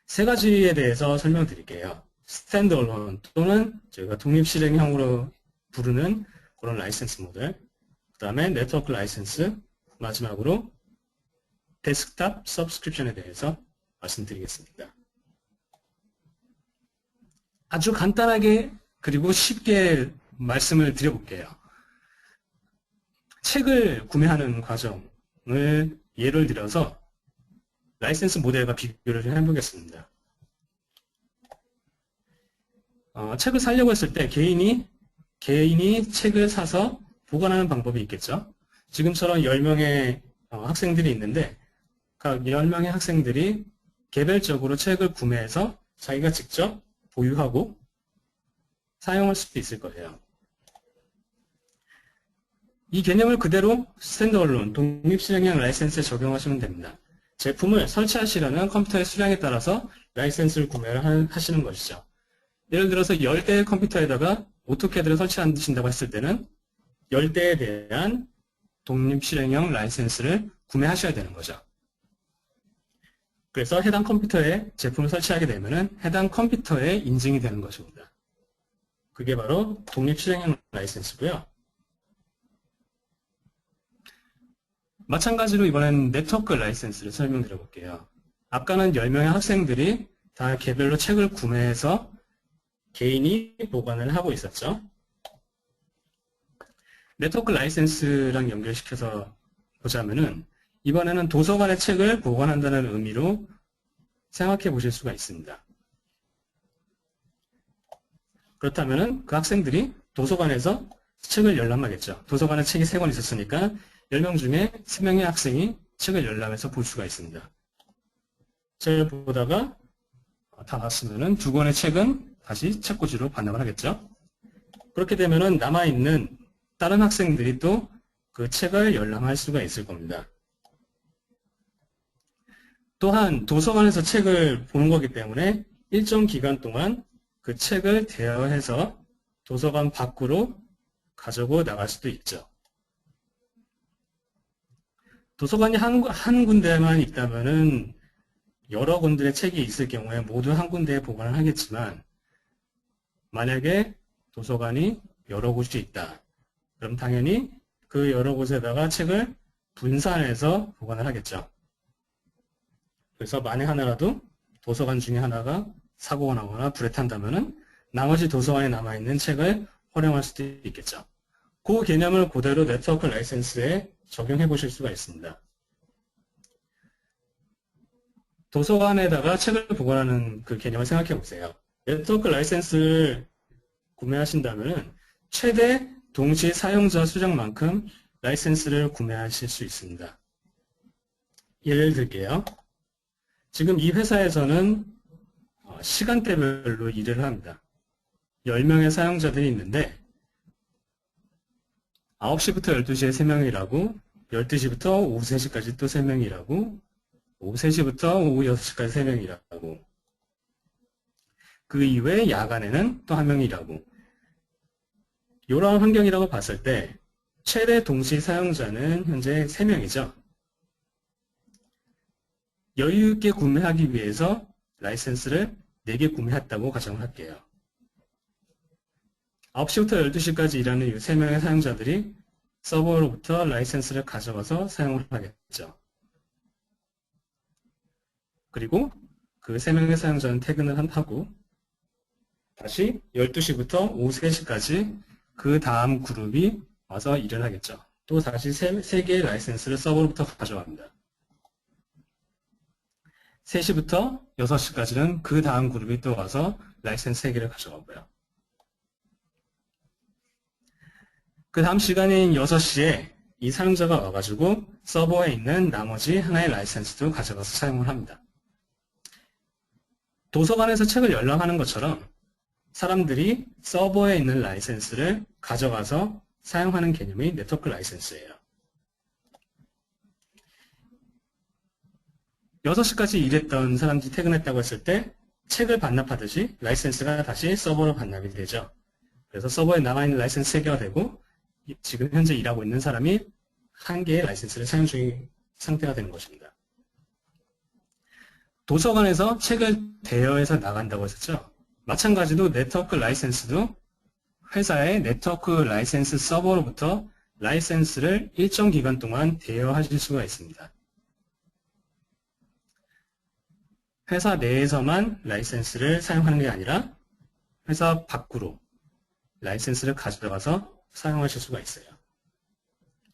세 가지에 대해서 설명드릴게요. 스탠드얼론 또는 저희가 독립실행형으로 부르는 그런 라이센스 모델, 그 다음에 네트워크 라이센스, 마지막으로 데스크탑 서브스크립션에 대해서 말씀드리겠습니다. 아주 간단하게 그리고 쉽게 말씀을 드려볼게요. 책을 구매하는 과정을 예를 들어서 라이센스 모델과 비교를 해보겠습니다. 책을 사려고 했을 때 개인이 책을 사서 보관하는 방법이 있겠죠. 지금처럼 10명의 학생들이 있는데 각 10명의 학생들이 개별적으로 책을 구매해서 자기가 직접 보유하고 사용할 수도 있을 거예요. 이 개념을 그대로 스탠드얼론, 독립실행형 라이센스에 적용하시면 됩니다. 제품을 설치하시려는 컴퓨터의 수량에 따라서 라이센스를 구매를 하시는 것이죠. 예를 들어서 10대의 컴퓨터에다가 오토캐드를 설치하신다고 했을 때는 10대에 대한 독립실행형 라이센스를 구매하셔야 되는 거죠. 그래서 해당 컴퓨터에 제품을 설치하게 되면 해당 컴퓨터에 인증이 되는 것입니다. 그게 바로 독립실행형 라이센스고요. 마찬가지로 이번엔 네트워크 라이센스를 설명드려 볼게요. 아까는 10명의 학생들이 다 개별로 책을 구매해서 개인이 보관을 하고 있었죠. 네트워크 라이센스랑 연결시켜서 보자면은 이번에는 도서관의 책을 보관한다는 의미로 생각해 보실 수가 있습니다. 그렇다면은 그 학생들이 도서관에서 책을 열람하겠죠. 도서관에 책이 3권 있었으니까 10명 중에 3명의 학생이 책을 열람해서 볼 수가 있습니다. 책을 보다가 다 봤으면은 2권의 책은 다시 책꽂이로 반납을 하겠죠. 그렇게 되면은 남아있는 다른 학생들이 또 그 책을 열람할 수가 있을 겁니다. 또한 도서관에서 책을 보는 거기 때문에 일정 기간 동안 그 책을 대여해서 도서관 밖으로 가지고 나갈 수도 있죠. 도서관이 한 군데만 있다면은 여러 군데의 책이 있을 경우에 모두 한 군데에 보관을 하겠지만 만약에 도서관이 여러 곳이 있다. 그럼 당연히 그 여러 곳에다가 책을 분산해서 보관을 하겠죠. 그래서 만에 하나라도 도서관 중에 하나가 사고가 나거나 불에 탄다면은 나머지 도서관에 남아있는 책을 활용할 수도 있겠죠. 그 개념을 그대로 네트워크 라이센스에 적용해 보실 수가 있습니다. 도서관에다가 책을 보관하는 그 개념을 생각해 보세요. 네트워크 라이센스를 구매하신다면 최대 동시 사용자 수량만큼 라이센스를 구매하실 수 있습니다. 예를 들게요. 지금 이 회사에서는 시간대별로 일을 합니다. 10명의 사용자들이 있는데 9시부터 12시에 3명이 일하고 12시부터 오후 3시까지 또 3명이 일하고 오후 3시부터 오후 6시까지 3명이 일하고 그 이후에 야간에는 또 1명이 일하고 이러한 환경이라고 봤을 때 최대 동시 사용자는 현재 3명이죠. 여유 있게 구매하기 위해서 라이센스를 4개 구매했다고 가정을 할게요. 9시부터 12시까지 일하는 이 3명의 사용자들이 서버로부터 라이센스를 가져가서 사용을 하겠죠. 그리고 그 3명의 사용자는 퇴근을 하고 다시 12시부터 오후 3시까지 그 다음 그룹이 와서 일을 하겠죠. 또 다시 3개의 라이센스를 서버로부터 가져갑니다. 3시부터 6시까지는 그 다음 그룹이 또 와서 라이센스 3개를 가져가고요. 그 다음 시간인 6시에 이 사용자가 와가지고 서버에 있는 나머지 하나의 라이센스도 가져가서 사용을 합니다. 도서관에서 책을 열람하는 것처럼 사람들이 서버에 있는 라이센스를 가져가서 사용하는 개념이 네트워크 라이센스예요. 6시까지 일했던 사람들이 퇴근했다고 했을 때 책을 반납하듯이 라이센스가 다시 서버로 반납이 되죠. 그래서 서버에 남아있는 라이센스 3개가 되고 지금 현재 일하고 있는 사람이 1개의 라이센스를 사용 중인 상태가 되는 것입니다. 도서관에서 책을 대여해서 나간다고 했었죠. 마찬가지로 네트워크 라이센스도 회사의 네트워크 라이센스 서버로부터 라이센스를 일정 기간 동안 대여하실 수가 있습니다. 회사 내에서만 라이센스를 사용하는 게 아니라 회사 밖으로 라이센스를 가져가서 사용하실 수가 있어요.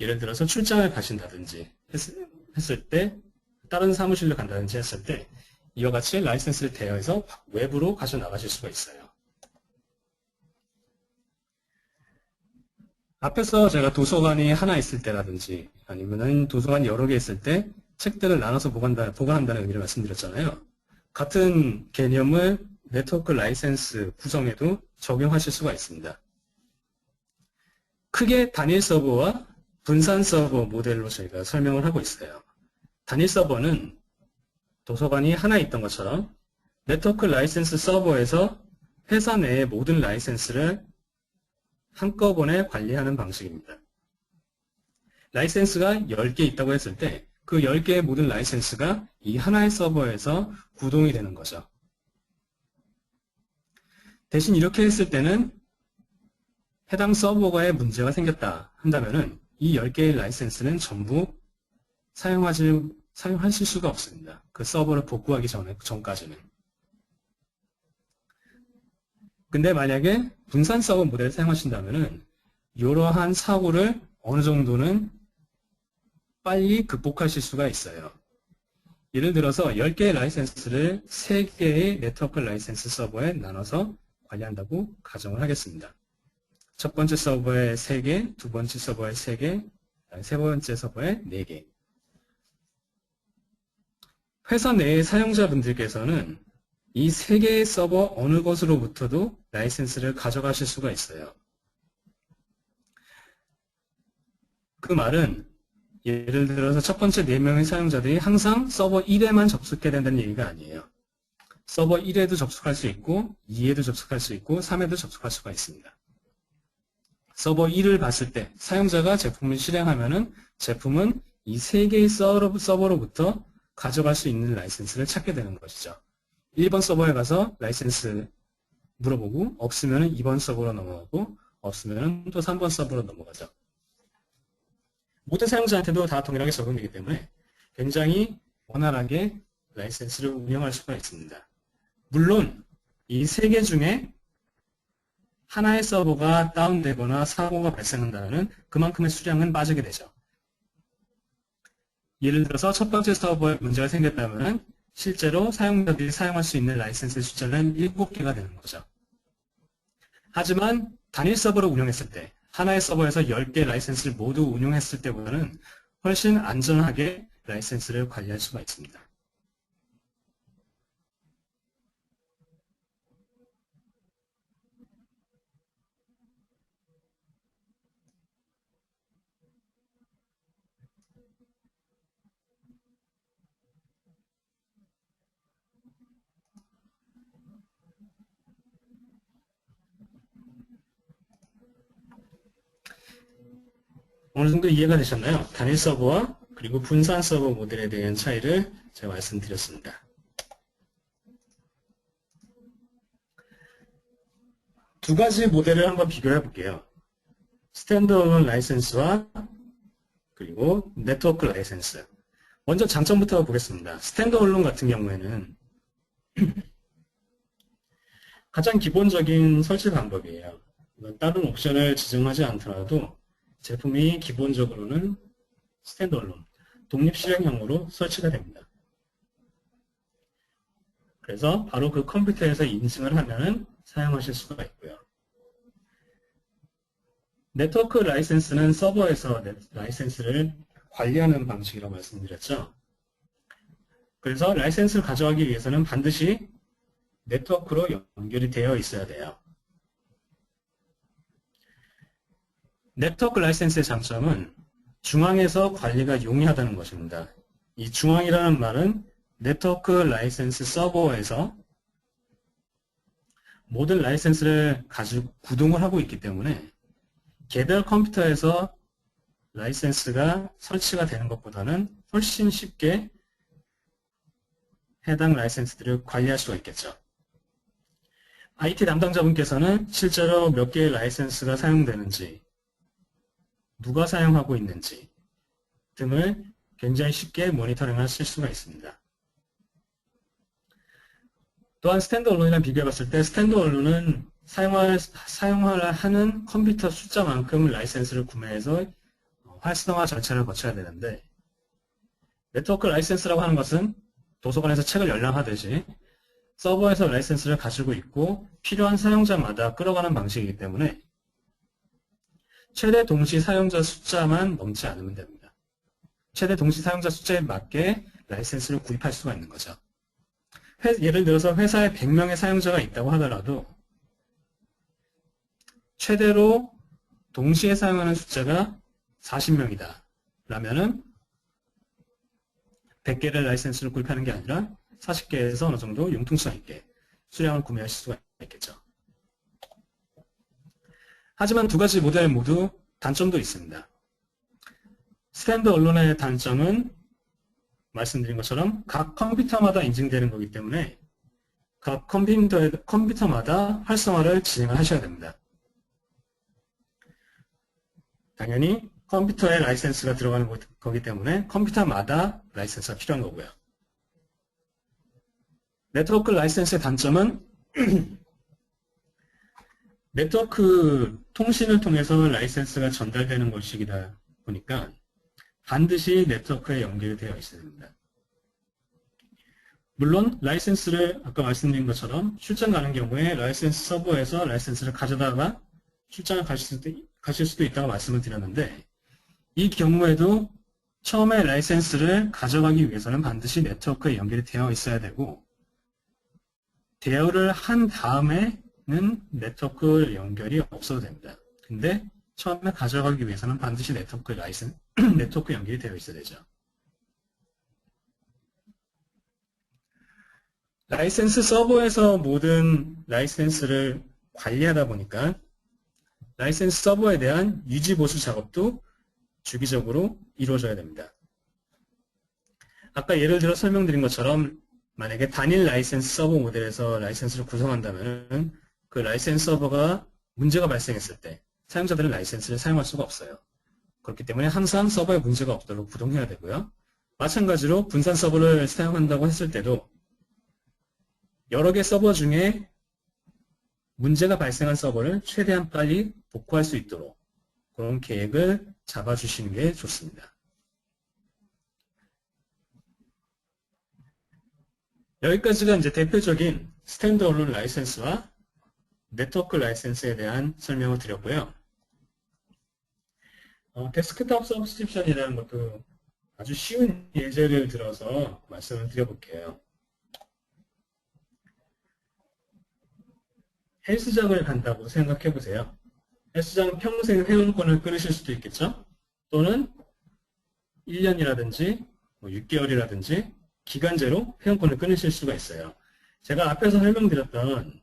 예를 들어서 출장을 가신다든지 했을 때, 다른 사무실로 간다든지 했을 때 이와 같이 라이센스를 대여해서 외부로 가져 나가실 수가 있어요. 앞에서 제가 도서관이 하나 있을 때라든지 아니면 도서관이 여러 개 있을 때 책들을 나눠서 보관한다는 의미를 말씀드렸잖아요. 같은 개념을 네트워크 라이센스 구성에도 적용하실 수가 있습니다. 크게 단일 서버와 분산 서버 모델로 저희가 설명을 하고 있어요. 단일 서버는 도서관이 하나 있던 것처럼 네트워크 라이센스 서버에서 회사 내의 모든 라이센스를 한꺼번에 관리하는 방식입니다. 라이센스가 10개 있다고 했을 때 그 10개의 모든 라이센스가 이 하나의 서버에서 구동이 되는 거죠. 대신 이렇게 했을 때는 해당 서버에 문제가 생겼다 한다면은 이 10개의 라이센스는 전부 사용하실 수가 없습니다. 그 서버를 복구하기 전까지는. 근데 만약에 분산 서버 모델을 사용하신다면은 이러한 사고를 어느 정도는 빨리 극복하실 수가 있어요. 예를 들어서 10개의 라이센스를 3개의 네트워크 라이센스 서버에 나눠서 관리한다고 가정을 하겠습니다. 첫 번째 서버에 3개, 두 번째 서버에 3개, 세 번째 서버에 4개. 회사 내의 사용자분들께서는 이 3개의 서버 어느 것으로부터도 라이센스를 가져가실 수가 있어요. 그 말은 예를 들어서 첫 번째 4명의 사용자들이 항상 서버 1에만 접속해야 된다는 얘기가 아니에요. 서버 1에도 접속할 수 있고 2에도 접속할 수 있고 3에도 접속할 수가 있습니다. 서버 1을 봤을 때 사용자가 제품을 실행하면은 제품은 이 3개의 서버로부터 가져갈 수 있는 라이센스를 찾게 되는 것이죠. 1번 서버에 가서 라이센스 물어보고 없으면 2번 서버로 넘어가고 없으면 또 3번 서버로 넘어가죠. 모든 사용자한테도 다 동일하게 적용되기 때문에 굉장히 원활하게 라이센스를 운영할 수가 있습니다. 물론 이 3개 중에 하나의 서버가 다운되거나 사고가 발생한다면 그만큼의 수량은 빠지게 되죠. 예를 들어서 첫 번째 서버에 문제가 생겼다면 실제로 사용자들이 사용할 수 있는 라이센스의 숫자는 7개가 되는 거죠. 하지만 단일 서버를 운영했을 때 하나의 서버에서 10개 라이센스를 모두 운용했을 때보다는 훨씬 안전하게 라이센스를 관리할 수가 있습니다. 어느 정도 이해가 되셨나요? 단일 서버와 그리고 분산 서버 모델에 대한 차이를 제가 말씀드렸습니다. 두 가지 모델을 한번 비교해 볼게요. 스탠드얼론 라이센스와 그리고 네트워크 라이센스. 먼저 장점부터 보겠습니다. 스탠드얼론 같은 경우에는 가장 기본적인 설치 방법이에요. 다른 옵션을 지정하지 않더라도 제품이 기본적으로는 스탠드얼론, 독립 실행형으로 설치가 됩니다. 그래서 바로 그 컴퓨터에서 인증을 하면 사용하실 수가 있고요. 네트워크 라이센스는 서버에서 라이센스를 관리하는 방식이라고 말씀드렸죠. 그래서 라이센스를 가져가기 위해서는 반드시 네트워크로 연결이 되어 있어야 돼요. 네트워크 라이센스의 장점은 중앙에서 관리가 용이하다는 것입니다. 이 중앙이라는 말은 네트워크 라이센스 서버에서 모든 라이센스를 가지고 구동을 하고 있기 때문에 개별 컴퓨터에서 라이센스가 설치가 되는 것보다는 훨씬 쉽게 해당 라이센스들을 관리할 수가 있겠죠. IT 담당자분께서는 실제로 몇 개의 라이센스가 사용되는지, 누가 사용하고 있는지 등을 굉장히 쉽게 모니터링 하실 수가 있습니다. 또한 스탠드얼론이랑 비교해 봤을 때 스탠드얼론은 사용을 하는 컴퓨터 숫자만큼 라이센스를 구매해서 활성화 절차를 거쳐야 되는데, 네트워크 라이센스라고 하는 것은 도서관에서 책을 열람하듯이 서버에서 라이센스를 가지고 있고 필요한 사용자마다 끌어가는 방식이기 때문에 최대 동시 사용자 숫자만 넘지 않으면 됩니다. 최대 동시 사용자 숫자에 맞게 라이센스를 구입할 수가 있는 거죠. 예를 들어서 회사에 100명의 사용자가 있다고 하더라도 최대로 동시에 사용하는 숫자가 40명이다 라면은 100개의 라이센스를 구입하는 게 아니라 40개에서 어느 정도 융통성 있게 수량을 구매하실 수가 있겠죠. 하지만 두 가지 모델 모두 단점도 있습니다. 스탠드 언론의 단점은 말씀드린 것처럼 각 컴퓨터마다 인증되는 거기 때문에 각 컴퓨터마다 활성화를 진행을 하셔야 됩니다. 당연히 컴퓨터에 라이센스가 들어가는 거기 때문에 컴퓨터마다 라이센스가 필요한 거고요. 네트워크 라이센스의 단점은 네트워크 통신을 통해서 라이센스가 전달되는 것이다 보니까 반드시 네트워크에 연결이 되어 있어야 됩니다. 물론 라이센스를 아까 말씀드린 것처럼 출장 가는 경우에 라이센스 서버에서 라이센스를 가져다가 출장을 가실 수도 있다고 말씀을 드렸는데, 이 경우에도 처음에 라이센스를 가져가기 위해서는 반드시 네트워크에 연결이 되어 있어야 되고, 대여를 한 다음에는 네트워크 연결이 없어도 됩니다. 근데 처음에 가져가기 위해서는 반드시 네트워크 연결이 되어 있어야 되죠. 라이센스 서버에서 모든 라이센스를 관리하다 보니까 라이센스 서버에 대한 유지 보수 작업도 주기적으로 이루어져야 됩니다. 아까 예를 들어 설명드린 것처럼 만약에 단일 라이센스 서버 모델에서 라이센스를 구성한다면 그 라이센스 서버가 문제가 발생했을 때 사용자들은 라이센스를 사용할 수가 없어요. 그렇기 때문에 항상 서버에 문제가 없도록 구동해야 되고요. 마찬가지로 분산 서버를 사용한다고 했을 때도 여러 개 서버 중에 문제가 발생한 서버를 최대한 빨리 복구할 수 있도록 그런 계획을 잡아주시는 게 좋습니다. 여기까지가 이제 대표적인 스탠드얼론 라이센스와 네트워크 라이센스에 대한 설명을 드렸고요. 데스크톱 서브스크립션이라는 것도 아주 쉬운 예제를 들어서 말씀을 드려볼게요. 헬스장을 간다고 생각해 보세요. 헬스장 평생 회원권을 끊으실 수도 있겠죠? 또는 1년이라든지 6개월이라든지 기간제로 회원권을 끊으실 수가 있어요. 제가 앞에서 설명드렸던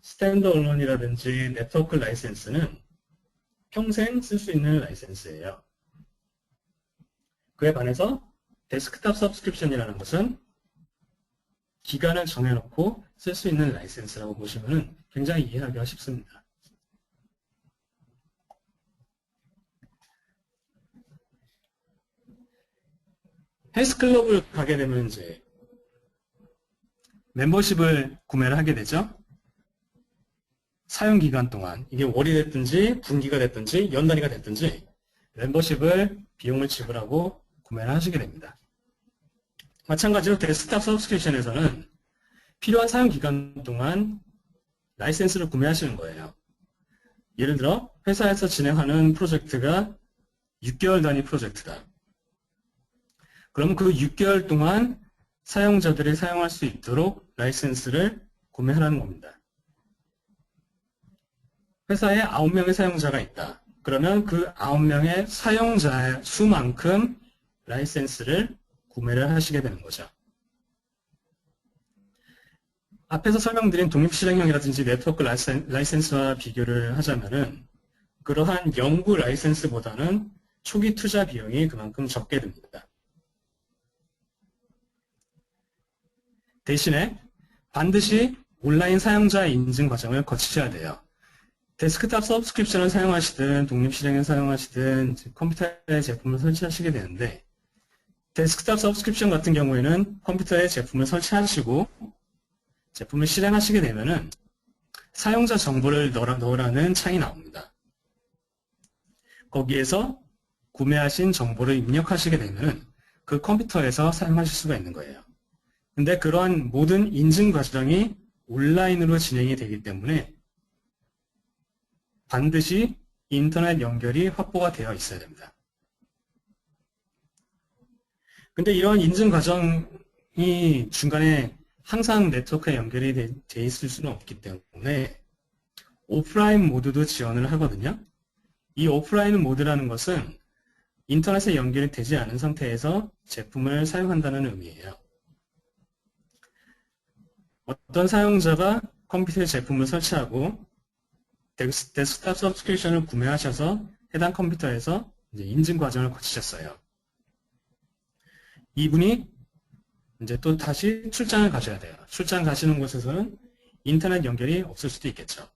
스탠드얼론이라든지 네트워크 라이센스는 평생 쓸 수 있는 라이센스예요. 그에 반해서 데스크탑 서브스크립션이라는 것은 기간을 정해놓고 쓸 수 있는 라이센스라고 보시면 굉장히 이해하기가 쉽습니다. 헬스클럽을 가게 되면 이제 멤버십을 구매를 하게 되죠. 사용 기간 동안 이게 월이 됐든지 분기가 됐든지 연 단위가 됐든지 멤버십을 비용을 지불하고 구매를 하시게 됩니다. 마찬가지로 데스크탑 서브스크립션에서는 필요한 사용 기간 동안 라이센스를 구매하시는 거예요. 예를 들어 회사에서 진행하는 프로젝트가 6개월 단위 프로젝트다. 그럼 그 6개월 동안 사용자들이 사용할 수 있도록 라이센스를 구매하라는 겁니다. 회사에 9명의 사용자가 있다. 그러면 그 9명의 사용자 수만큼 라이센스를 구매를 하시게 되는 거죠. 앞에서 설명드린 독립실행형이라든지 네트워크 라이센스와 비교를 하자면은 그러한 연구 라이센스보다는 초기 투자 비용이 그만큼 적게 듭니다. 대신에 반드시 온라인 사용자 인증 과정을 거치셔야 돼요. 데스크탑 서브스크립션을 사용하시든 독립실행을 사용하시든 컴퓨터에 제품을 설치하시게 되는데, 데스크탑 서브스크립션 같은 경우에는 컴퓨터에 제품을 설치하시고 제품을 실행하시게 되면은 사용자 정보를 넣으라는 창이 나옵니다. 거기에서 구매하신 정보를 입력하시게 되면은 그 컴퓨터에서 사용하실 수가 있는 거예요. 근데 그러한 모든 인증 과정이 온라인으로 진행이 되기 때문에 반드시 인터넷 연결이 확보가 되어 있어야 됩니다. 근데 이런 인증 과정이 중간에 항상 네트워크에 연결이 돼 있을 수는 없기 때문에 오프라인 모드도 지원을 하거든요. 이 오프라인 모드라는 것은 인터넷에 연결이 되지 않은 상태에서 제품을 사용한다는 의미예요. 어떤 사용자가 컴퓨터에 제품을 설치하고 데스크탑 서브스크립션을 구매하셔서 해당 컴퓨터에서 이제 인증 과정을 거치셨어요. 이분이 이제 또 다시 출장을 가셔야 돼요. 출장 가시는 곳에서는 인터넷 연결이 없을 수도 있겠죠.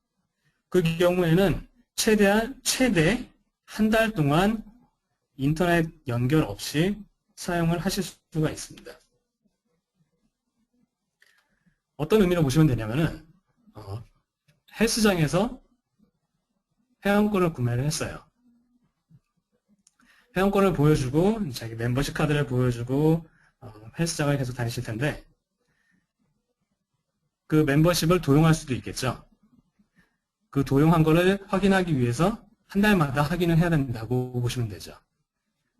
그 경우에는 최대 한 달 동안 인터넷 연결 없이 사용을 하실 수가 있습니다. 어떤 의미로 보시면 되냐면은 헬스장에서 회원권을 구매를 했어요. 회원권을 보여주고 자기 멤버십 카드를 보여주고 헬스장을 계속 다니실 텐데 그 멤버십을 도용할 수도 있겠죠. 그 도용한 거를 확인하기 위해서 한 달마다 확인을 해야 된다고 보시면 되죠.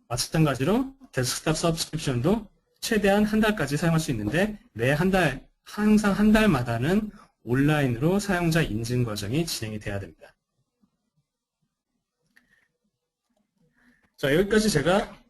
마찬가지로 데스크탑 서브스크립션도 최대한 한 달까지 사용할 수 있는데 매 한 달, 항상 한 달마다는 온라인으로 사용자 인증 과정이 진행이 돼야 됩니다. 자, 여기까지 제가